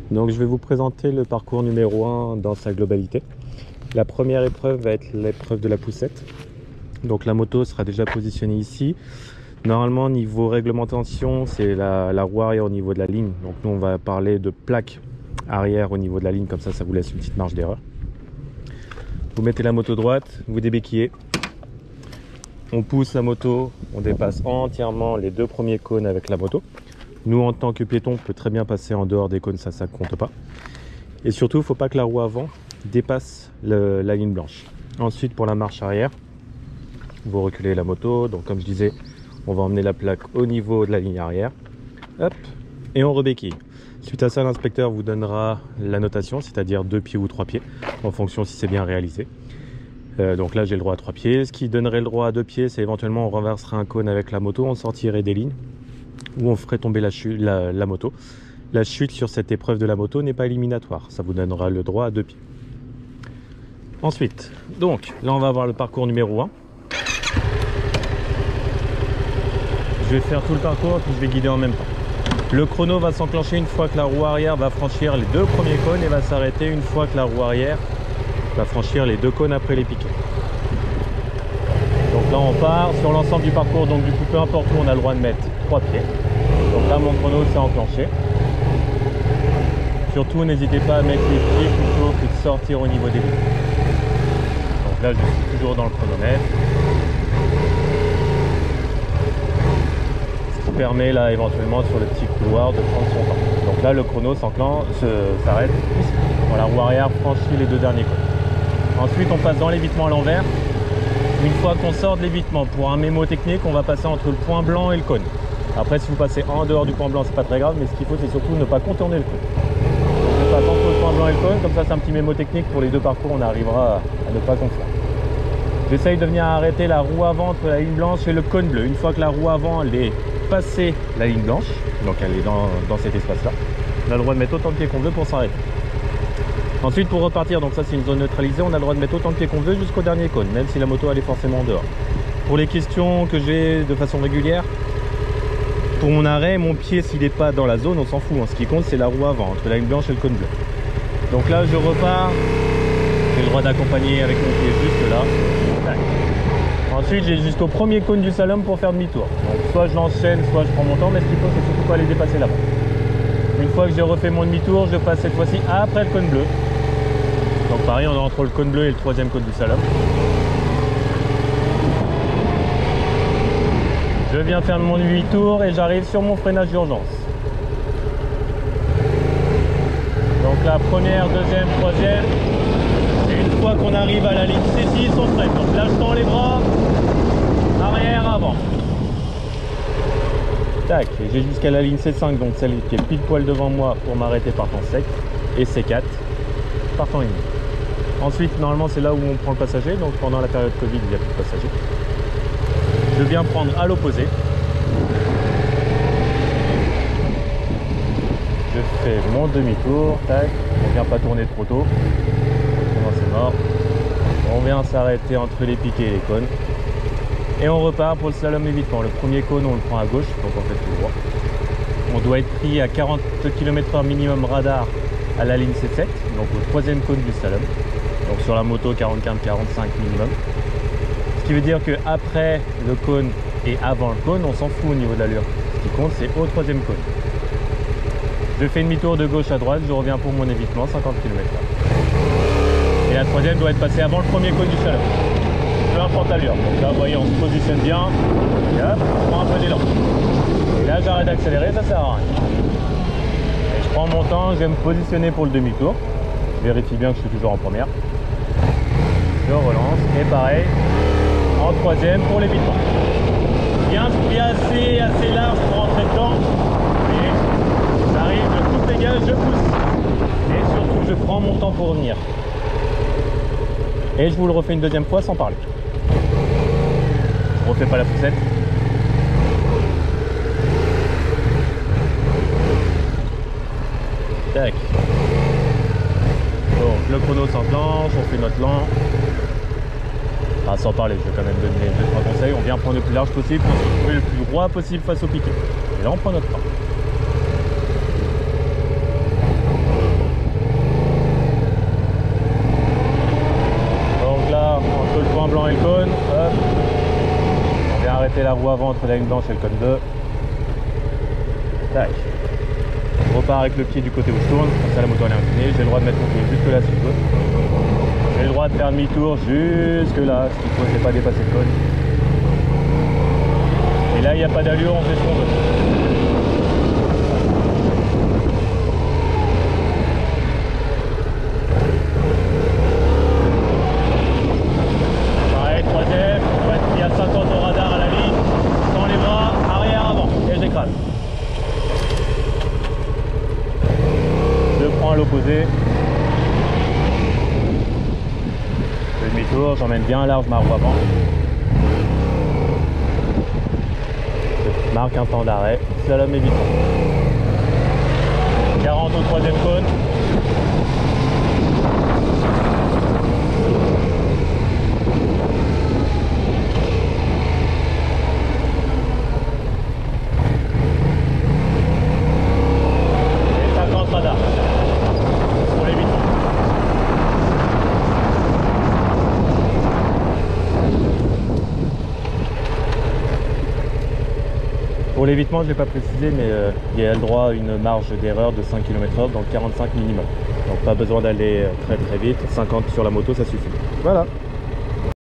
Donc je vais vous présenter le parcours numéro 1 dans sa globalité. La première épreuve va être l'épreuve de la poussette. Donc la moto sera déjà positionnée ici. Normalement niveau réglementation c'est la roue arrière au niveau de la ligne. Donc nous on va parler de plaque arrière au niveau de la ligne, comme ça vous laisse une petite marge d'erreur. Vous mettez la moto droite, vous débéquillez. On pousse la moto, on dépasse entièrement les deux premiers cônes avec la moto. Nous, en tant que piéton, on peut très bien passer en dehors des cônes, ça ne compte pas. Et surtout, il ne faut pas que la roue avant dépasse la ligne blanche. Ensuite, pour la marche arrière, vous reculez la moto. Donc, comme je disais, on va emmener la plaque au niveau de la ligne arrière. Hop, et on rebéquille. Suite à ça, l'inspecteur vous donnera la notation, c'est-à-dire 2 pieds ou 3 pieds, en fonction si c'est bien réalisé. Donc là, j'ai le droit à 3 pieds. Ce qui donnerait le droit à 2 pieds, c'est éventuellement on renverserait un cône avec la moto, on sortirait des lignes, où on ferait tomber la moto. La chute sur cette épreuve de la moto n'est pas éliminatoire, ça vous donnera le droit à 2 pieds. Ensuite, donc là on va avoir le parcours numéro 1. Je vais faire tout le parcours puis je vais guider en même temps. Le chrono va s'enclencher une fois que la roue arrière va franchir les 2 premiers cônes et va s'arrêter une fois que la roue arrière va franchir les 2 cônes après les piquets. Donc là on part sur l'ensemble du parcours, donc du coup peu importe où on a le droit de mettre 3 pieds. Donc là mon chrono s'est enclenché. Surtout n'hésitez pas à mettre les pieds plutôt que de sortir au niveau des lignes. Donc là je suis toujours dans le chronomètre. Ce qui permet là éventuellement sur le petit couloir de prendre son temps. Donc là le chrono s'arrête ici. Quand la roue arrière franchit les 2 derniers cônes. Ensuite on passe dans l'évitement à l'envers. Une fois qu'on sort de l'évitement, pour un mémo technique, on va passer entre le point blanc et le cône. Après, si vous passez en dehors du point blanc, c'est pas très grave, mais ce qu'il faut, c'est surtout ne pas contourner le cône. Donc, je passe entre le point blanc et le cône, comme ça, c'est un petit mémo technique. Pour les 2 parcours, on arrivera à ne pas confondre. J'essaye de venir arrêter la roue avant entre la ligne blanche et le cône bleu. Une fois que la roue avant, elle est passée la ligne blanche, donc elle est dans cet espace-là, on a le droit de mettre autant de pieds qu'on veut pour s'arrêter. Ensuite pour repartir, donc ça c'est une zone neutralisée, on a le droit de mettre autant de pieds qu'on veut jusqu'au dernier cône, même si la moto elle est forcément en dehors. Pour les questions que j'ai de façon régulière, pour mon arrêt, mon pied s'il n'est pas dans la zone, on s'en fout. Ce qui compte c'est la roue avant, entre la ligne blanche et le cône bleu. Donc là je repars, j'ai le droit d'accompagner avec mon pied jusque là. Ensuite j'ai jusqu'au premier cône du slalom pour faire demi-tour. Donc soit je l'enchaîne, soit je prends mon temps, mais ce qu'il faut c'est surtout pas les dépasser là-bas. Une fois que j'ai refait mon demi-tour, je passe cette fois-ci après le cône bleu. Donc pareil, on est entre le cône bleu et le 3e cône du slalom. Je viens faire mon demi-tour et j'arrive sur mon freinage d'urgence. Donc la première, 2e, 3e. Et une fois qu'on arrive à la ligne C6, on freine. Donc là, je tends les bras, arrière, avant. Tac, et j'ai jusqu'à la ligne C5, donc celle qui est pile poil devant moi pour m'arrêter par temps sec. Et C4, par temps uni. Ensuite, normalement, c'est là où on prend le passager. Donc, pendant la période Covid, il n'y a plus de passager. Je viens prendre à l'opposé. Je fais mon demi-tour. Tac. On vient pas tourner trop tôt. C'est mort. On vient s'arrêter entre les piquets et les cônes. Et on repart pour le slalom évitement. Le premier cône, on le prend à gauche. Donc, on fait tout droit. On doit être pris à 40 km/h minimum radar à la ligne C7. Donc, au 3e cône du slalom. Donc sur la moto 40-45 minimum. Ce qui veut dire qu'après le cône et avant le cône, on s'en fout au niveau de l'allure. Ce qui compte, c'est au 3e cône. Je fais demi-tour de gauche à droite, je reviens pour mon évitement, 50 km/h. Et la 3e doit être passée avant le premier cône du slalom. Peu importe l'allure. Donc là, vous voyez, on se positionne bien. Et hop, on prend un peu d'élan. Et là, j'arrête d'accélérer, ça sert à rien. Et je prends mon temps, je vais me positionner pour le demi-tour. Je vérifie bien que je suis toujours en première. Je relance et pareil en 3e pour l'évitement. Bien assez large pour rentrer dedans. Et j'arrive, je coupe les gaz, je pousse. Et surtout je prends mon temps pour revenir. Et je vous le refais une 2e fois sans parler. Je refais pas la poussette. Tac. Donc le chrono s'enclenche, on fait notre lent. Ah, sans parler, je vais quand même donner 2-3 conseils. On vient prendre le plus large possible pour se trouver le plus droit possible face au piquet. Et là on prend notre temps. monter la roue avant entre la ligne blanche et le cône 2. Tac. Je repars avec le pied du côté où je tourne, comme ça la moto elle est inclinée. J'ai le droit de mettre mon pied jusque là si je veux. J'ai le droit de faire demi-tour jusque là, ce qu'il faut, c'est pas dépasser le cône. Et là il n'y a pas d'allure, on fait ce qu'on veut. Pareil, troisième, il y a 50 au radar à la ligne, sans les bras, arrière, avant, et j'écrase. Je prends à l'opposé. Je fais demi-tour, j'emmène bien large ma roue avant. Je marque un temps d'arrêt, slalom évitant. 40 au troisième cône. Et 50 radar. Pour l'évitement. Pour l'évitement, je ne l'ai pas précisé, mais il y a le droit à une marge d'erreur de 5 km/h, donc 45 minimum. Donc pas besoin d'aller très très vite, 50 sur la moto, ça suffit. Voilà.